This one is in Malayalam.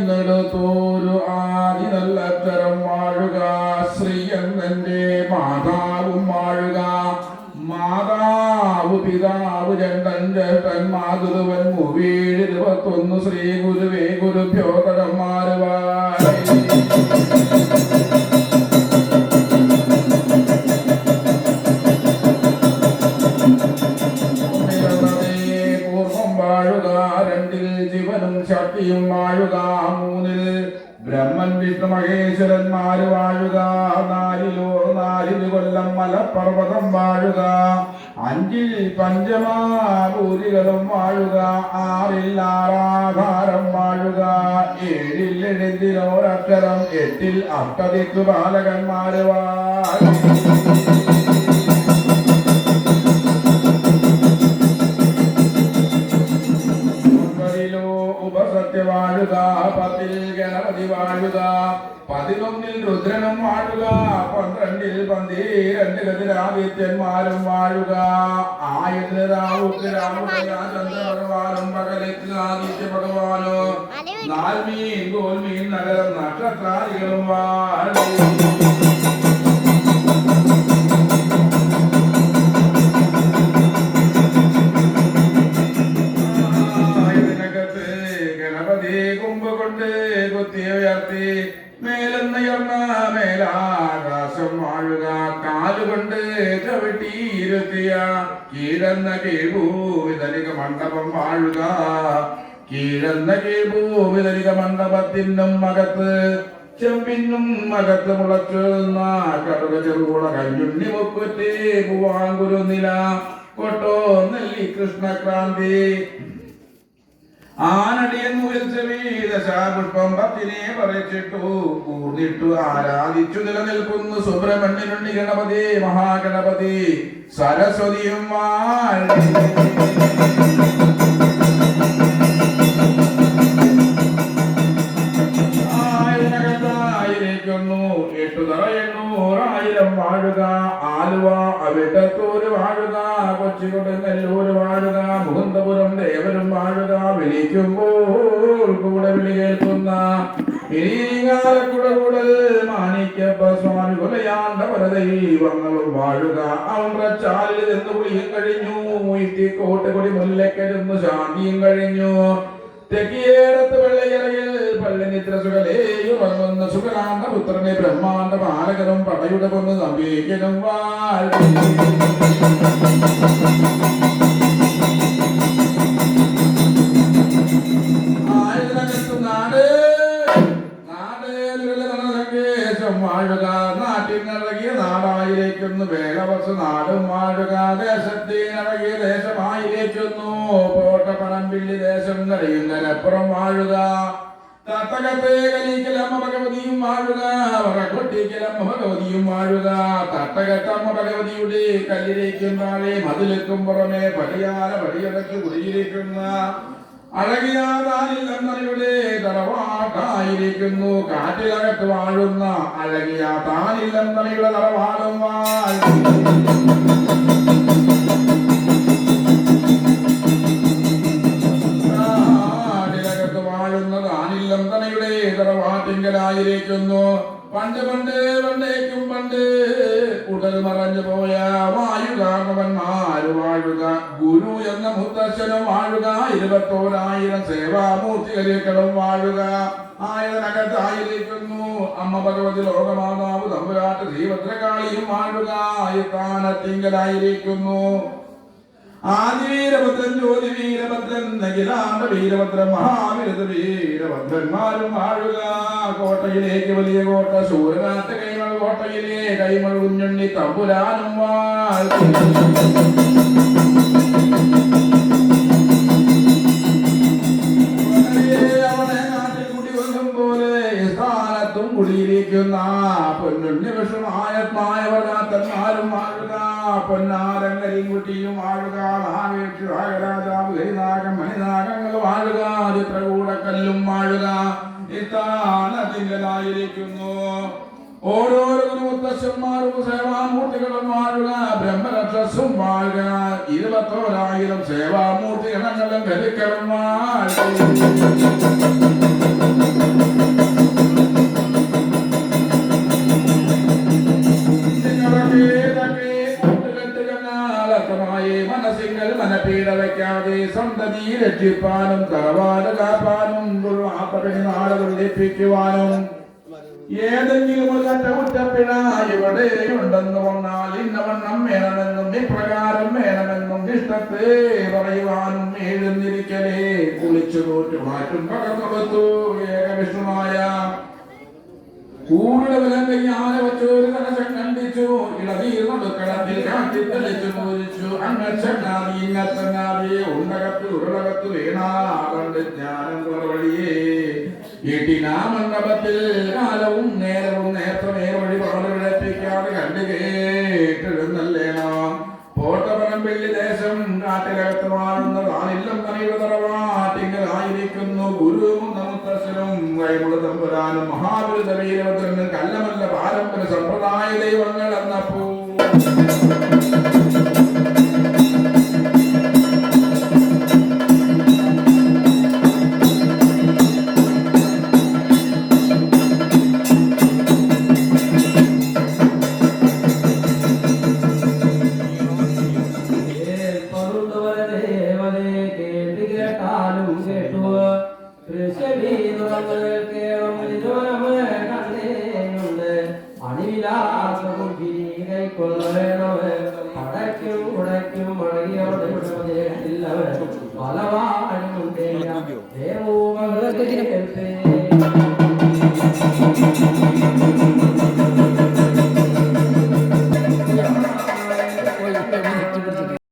എന്നെടുത്തോരു ആദി നല്ലത്തരം വാഴുക. ശ്രീ എന്നെ മാതാവും വാഴുക. മാതാവ് പിതാവ് രണ്ടൻ ചേട്ടൻ മാതൃവൻ 21 ശ്രീ ഗുരുവേ ഗുരുഭ്യോ കടന്മാരുവായി. ജീവനും ശക്തിയും വാഴുക. 3 ബ്രഹ്മൻ വിഷ്ണു മഹേശ്വരന്മാര് വാഴുക. 4 കൊല്ലം മലപ്പർവ്വതം വാഴുക. 5 പഞ്ചമാഭൂതികളും വാഴുക. 6 ആറാധാരം വാഴുക. 7 എഴുതിനോരക്ഷരം. 8 അഷ്ടദിക്കു ബാലകന്മാര് വാഴുക. വാഴുക. 10 ഗണപതി വാഴുക. 11 രുദ്രനും വാഴുക. 12 12 ഗതിരാദിത്യന്മാരും വാഴുക. 1000 ചന്ദ്രഭഗവാനും പകലേക്ക് ആദിത്യ ഭഗവാനോ. 4 ഗോൽമീൻ നഗരം നക്ഷത്രാദികളും വാഴുക. മേലെന്നുയർന്ന മേലാകാശം വാഴുക. കാലുകൊണ്ട് ചവിട്ടിയിരുത്തിയ കീഴെന്ന കീഴ്ഭൂവിതലിക മണ്ഡപം വാഴുക. കീഴെന്ന കീഴ്ഭൂവിതലിക മണ്ഡപത്തിനും അകത്ത് ചെമ്പിനും അകത്ത് മുളച്ചുന്ന കടുക ചെറുകുള കഞ്ഞുണ്ണി മുക്കുറ്റി പൂവാങ്കുരുന്നില കൊട്ടോ നെല്ലി കൃഷ്ണക്രാന്തി ആനടിയൻപുഷ്പം 10 പറിച്ചിട്ടു കൂർന്നിട്ടു ആരാധിച്ചു നിലനിൽക്കുന്നു സുബ്രഹ്മണ്യനുണ്ണി ഗണപതി മഹാഗണപതി സരസ്വതിയും ആയിരക്കത്തായിരിക്കുന്നു. 8 തറ 800,000 വാഴുക. ആലുവ അവിട്ടത്തൂര് വാഴുക. കൊച്ചിക്കൊടുങ്ങല്ലൂര് വാഴുക. മുകുന്ദപുരം ദേവരും വാഴുക. വിളിക്കുമ്പോൾ കൂടെ വിളി കേൾക്കുന്ന ഇനികാലക്കുടകൂടൽ മാണിക്യപ്പ സ്വാമി കൊലയാണ്ട പല ദൈവങ്ങളും വാഴുക. ഔറച്ചാലിൽ നിന്ന് കുളിയും കഴിഞ്ഞു. ഇത്തിക്കോട്ട് കൊടി മുല്ലക്കരുന്നു ശാന്തിയും കഴിഞ്ഞു. തെക്കിയേടത്ത് വെള്ളയറയിൽ പള്ളിനിത്ര സുഖലേയുറങ്ങുന്ന സുഖലാണ്ട പുത്രനെ ബ്രഹ്മാണ്ട ബാലകനും പടയുടെ കൊന്ന് നമ്പീക്കനും വാഴുക. വാഴുക. നാട്ടിനിറങ്ങിയ നാടായിരിക്കുന്നു വേഗവസ് നാടും വാഴുക. ദേശത്തിനിറങ്ങിയ ദേശമായിരിക്കുന്നു കോട്ടപ്പണംപിള്ളി ദേശം കഴിയുന്നതിനപ്പുറം വാഴുക. തട്ടകത്തെ കലിക്കലമ്മ ഭഗവതിയും വാഴുക. വറക്കൊട്ടിക്കലമ്മ ഭഗവതിയും വാഴുക. തട്ടകത്തമ്മ ഭഗവതിയുടെ കല്ലിലേക്കും താഴെ മതിലേക്കും പുറമെ പടിയാല പടിയടച്ച് കുടിയിരിക്കുന്ന അഴകിയാതാനില്ലെന്നറിവിടെ തറവാട്ടായിരിക്കുന്നു. കാറ്റിലകത്ത് വാഴുന്ന അഴകിയ താനില്ലെന്നറിയുടെ തറവാടും കാട്ടിലകത്ത് വാഴുന്ന താനില്ലെന്നറിയുടെ തറവാട്ടിങ്കലായിരിക്കുന്നു. പണ്ട് പണ്ടേക്കും പണ്ട് ഉടൽ മറഞ്ഞു പോയ വായുകാരണവന്മാര് വാഴുക. ഗുരു എന്ന മുത്തശ്ശനും വാഴുക. 21,000 സേവാമൂർത്തികളിലും വാഴുക. ആയതനകത്തായിരിക്കുന്നു അമ്മ ഭഗവതി ലോകമാതാവ് തമ്പുരാട്ട് ശ്രീഭദ്രകാളിയും വാഴുക. സ്ഥാനത്തിങ്കലായിരിക്കുന്നു ആദിവീരഭദ്രൻ ജ്യോതിവീരഭദ്രൻ നകിലാണ്ട വീരഭദ്രൻ മഹാവിരത വീരഭദ്രന്മാരും വാഴുക. കോട്ടയിലേക്ക് വലിയ കോട്ട സൂര്യനാട്ട കൈമൾ കോട്ടയിലെ കൈമൾ കുഞ്ഞുണ്ണി തമ്പുരാനും വാഴുക. കുടിയിരിക്കുന്ന പൊന്നുണ്ണി വിഷമായമായവർഗാത്തന്മാരും വാഴുക. പൊന്നാരങ്കരിയും കുട്ടിയും വാഴുക. നാഗേക്ഷരാജാവ് ഹരിനാഗം മണിനാഗങ്ങൾ വാഴുക. ചിത്രകൂടക്കല്ലും വാഴുക. ഇത്താനത്തിങ്കലായിരിക്കുന്നു ഓരോരോ മുത്തശ്ശന്മാരും സേവാമൂർത്തികളും വാഴുക. ബ്രഹ്മരക്ഷസും വാഴുക. 21,000 സേവാമൂർത്തി ഗണങ്ങളും ധരിക്കണം വാഴുക. രക്ഷിപ്പാനും തറവാട് കാപ്പാനും നാളുകൾ ലഭിക്കുവാനും ഏതെങ്കിലും ഒരു അറ്റകുറ്റപ്പിഴ ഇവിടെയുണ്ടെന്ന് വന്നാൽ ഇന്നവണ്ണം വേണമെന്നും ഇപ്രകാരം വേണമെന്നും ഇഷ്ടത്തെ പറയുവാനും എഴുന്നിരിക്കലേ കുളിച്ചു തോറ്റു മാറ്റും പകർന്നെടുത്തു ഏകവിഷ്ണുമായ കൂടുതലാന വച്ചൊരു കലശം കണ്ടിച്ചു ഇളതീർന്നടുക്കളത്തിൽ കാട്ടി തെളിച്ചു പൂരിച്ചു അങ്ങനാദി ഇങ്ങത്തങ്ങാതി ഉണ്ടകത്ത് ഉരുളകത്ത് വീണാ കണ്ട് ജ്ഞാനം കുറവഴിയേ വീട്ടിനാ മണ്ഡപത്തിൽ കാലവും നേരവും നേത്രമേർ വഴി പാട് വിളപ്പിക്കാതെ കണ്ടു കേട്ടെഴുന്നല്ലേണോ പോട്ടപനം വെള്ളി ദേശം കാട്ടിലകത്ത് വാഴുന്ന താനില്ലം തനിയുടെ തറവാട്ടിങ്കലായിരിക്കുന്നു ഗുരുവും നമുത്തശ്വരും കൈമുള്ള തമ്പുരാനും മഹാപുരുഷ വീരഭദ്രനും കല്ലമല്ല പാരമ്പര്യ സമ്പ്രദായ ദൈവങ്ങൾ എന്നപ്പോ പലവാടും